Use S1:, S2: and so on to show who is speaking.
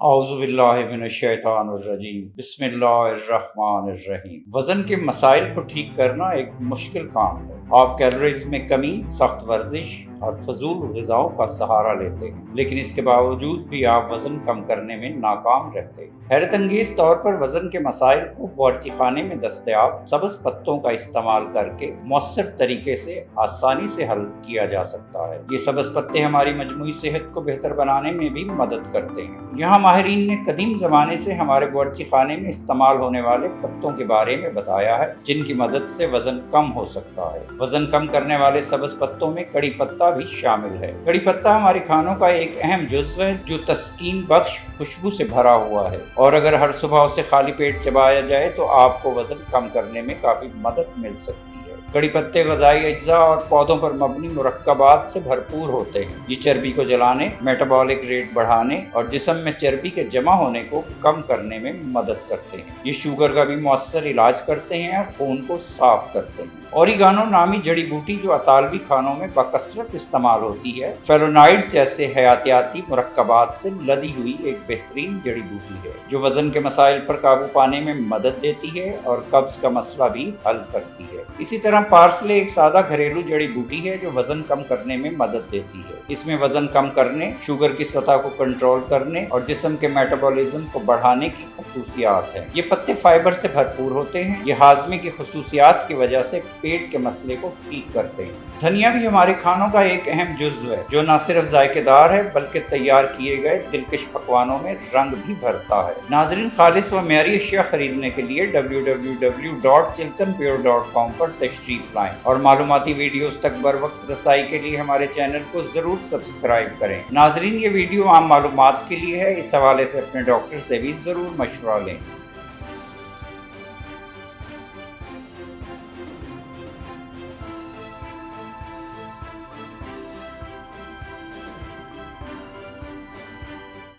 S1: اعوذ باللہ من الشیطان الرجیم بسم اللہ الرحمن الرحیم۔ وزن کے مسائل کو ٹھیک کرنا ایک مشکل کام ہے۔ آپ کیلوریز میں کمی، سخت ورزش اور فضول غذاؤں کا سہارا لیتے ہیں، لیکن اس کے باوجود بھی آپ وزن کم کرنے میں ناکام رہتے ہیں۔ حیرت انگیز طور پر وزن کے مسائل کو باورچی خانے میں دستیاب سبز پتوں کا استعمال کر کے مؤثر طریقے سے آسانی سے حل کیا جا سکتا ہے۔ یہ سبز پتے ہماری مجموعی صحت کو بہتر بنانے میں بھی مدد کرتے ہیں۔ یہاں ماہرین نے قدیم زمانے سے ہمارے باورچی خانے میں استعمال ہونے والے پتوں کے بارے میں بتایا ہے، جن کی مدد سے وزن کم ہو سکتا ہے۔ وزن کم کرنے والے سبز پتوں میں کڑی پتہ بھی شامل ہے۔ کڑی پتہ ہمارے کھانوں کا ایک اہم جزو ہے جو تسکین بخش خوشبو سے بھرا ہوا ہے، اور اگر ہر صبح اسے خالی پیٹ چبایا جائے تو آپ کو وزن کم کرنے میں کافی مدد مل سکتی ہے۔ کڑی پتے غذائی اجزاء اور پودوں پر مبنی مرکبات سے بھرپور ہوتے ہیں۔ یہ چربی کو جلانے، میٹابولک ریٹ بڑھانے اور جسم میں چربی کے جمع ہونے کو کم کرنے میں مدد کرتے ہیں۔ یہ شوگر کا بھی مؤثر علاج کرتے ہیں اور خون کو صاف کرتے ہیں۔ اوریگانو نامی جڑی بوٹی جو اطالوی کھانوں میں بکثرت استعمال ہوتی ہے، فلونائڈز جیسے حیاتیاتی مرکبات سے لدی ہوئی ایک بہترین جڑی بوٹی ہے جو وزن کے مسائل پر قابو پانے میں مدد دیتی ہے اور قبض کا مسئلہ بھی حل کرتی ہے۔ اسی طرح پارسلے ایک سادہ گھریلو جڑی بوٹی ہے جو وزن کم کرنے میں مدد دیتی ہے۔ اس میں وزن کم کرنے، شوگر کی سطح کو کنٹرول کرنے اور جسم کے میٹابولزم کو بڑھانے کی خصوصیات ہیں۔ یہ پتے فائبر سے بھرپور ہوتے ہیں۔ یہ ہاضمے کی خصوصیات کی وجہ سے پیٹ کے مسئلے کو ٹھیک کرتے ہیں۔ دھنیا بھی ہمارے کھانوں کا ایک اہم جزو ہے جو نہ صرف ذائقے دار ہے بلکہ تیار کیے گئے دلکش پکوانوں میں رنگ بھی بھرتا ہے۔ ناظرین، خالص و معیاری اشیاء خریدنے کے لیے www.chiltanpure.com پر تشریف لائیں اور معلوماتی ویڈیوز تک بروقت رسائی کے لیے ہمارے چینل کو ضرور سبسکرائب کریں۔ ناظرین، یہ ویڈیو عام معلومات کے لیے ہے، اس حوالے سے اپنے ڈاکٹر سے بھی ضرور مشورہ لیں۔